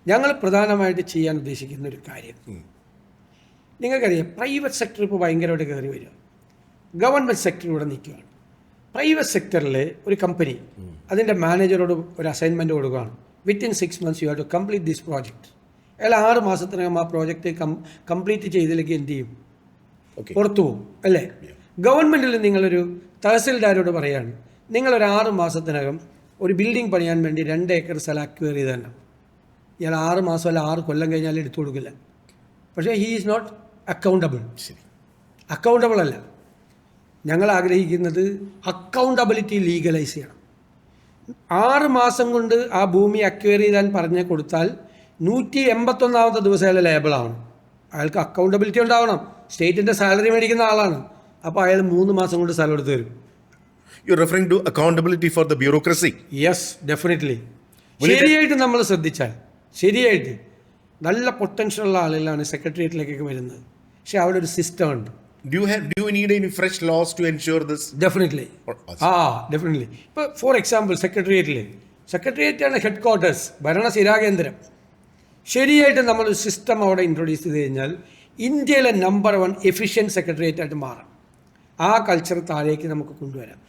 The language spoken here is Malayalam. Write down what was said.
ഞങ്ങൾ പ്രധാനമായിട്ട് ചെയ്യാൻ ഉദ്ദേശിക്കുന്ന ഒരു കാര്യം, നിങ്ങൾക്കറിയാം പ്രൈവറ്റ് സെക്ടർ ഇപ്പോൾ ഭയങ്കരമായിട്ട് കയറി വരിക, ഗവൺമെൻറ് സെക്ടർ ഇവിടെ നിൽക്കുകയാണ്. പ്രൈവറ്റ് സെക്ടറിൽ ഒരു കമ്പനി അതിൻ്റെ മാനേജറോട് ഒരു അസൈൻമെൻറ്റ് കൊടുക്കുകയാണ്, within 6 months you have to complete this project. അയാൾ 6 മാസത്തിനകം ആ പ്രോജക്റ്റ് കംപ്ലീറ്റ് ചെയ്തില്ലെങ്കിൽ എന്ത് ചെയ്യും? പുറത്തു പോകും അല്ലേ? ഗവൺമെൻറ്റിൽ നിങ്ങളൊരു തഹസിൽദാരോട് പറയാണ്, നിങ്ങളൊരു 6 മാസത്തിനകം ഒരു ബിൽഡിംഗ് പണിയാൻ വേണ്ടി 2 ഏക്കർ സ്ഥലം അക്വയർ ചെയ്ത് തന്നെ. ഇയാൾ 6 മാസം അല്ല 6 കൊല്ലം കഴിഞ്ഞാൽ എടുത്തു കൊടുക്കില്ല. പക്ഷേ he is not accountable. Accountable അല്ല. ഞങ്ങൾ ആഗ്രഹിക്കുന്നത് അക്കൗണ്ടബിലിറ്റി ലീഗലൈസ് ചെയ്യണം. 6 മാസം കൊണ്ട് ആ ഭൂമി അക്വയർ ചെയ്താൻ പറഞ്ഞ് കൊടുത്താൽ 181ാമത്തെ ദിവസം അയാൾ ലേബിളാവണം. അയാൾക്ക് അക്കൗണ്ടബിലിറ്റി ഉണ്ടാവണം. സ്റ്റേറ്റിൻ്റെ സാലറി മേടിക്കുന്ന ആളാണ്. അപ്പോൾ അയാൾ 3 മാസം കൊണ്ട് സ്ഥലം എടുത്ത് തരും. You're referring to accountability for the bureaucracy? Yes, definitely. ശരിയായിട്ട് നമ്മൾ ശ്രദ്ധിച്ചാൽ, ശരിയായിട്ട് നല്ല പൊട്ടൻഷ്യലുള്ള ആളുകളാണ് സെക്രട്ടേറിയറ്റിലേക്കൊക്കെ വരുന്നത്. പക്ഷേ അവിടെ ഒരു സിസ്റ്റം ഉണ്ട്. Do you need any fresh laws to ensure this? Definitely. Definitely. ഇപ്പോൾ ഫോർ എക്സാമ്പിൾ സെക്രട്ടേറിയറ്റാണ് ഹെഡ് ക്വാർട്ടേഴ്സ്, ഭരണസിരാകേന്ദ്രം. ശരിയായിട്ട് നമ്മളൊരു സിസ്റ്റം അവിടെ ഇൻട്രൊഡ്യൂസ് ചെയ്ത് കഴിഞ്ഞാൽ ഇന്ത്യയിലെ നമ്പർ 1 എഫിഷ്യൻറ്റ് സെക്രട്ടേറിയറ്റായിട്ട് മാറാം. ആ കൾച്ചർ താഴേക്ക് നമുക്ക് കൊണ്ടുവരാം.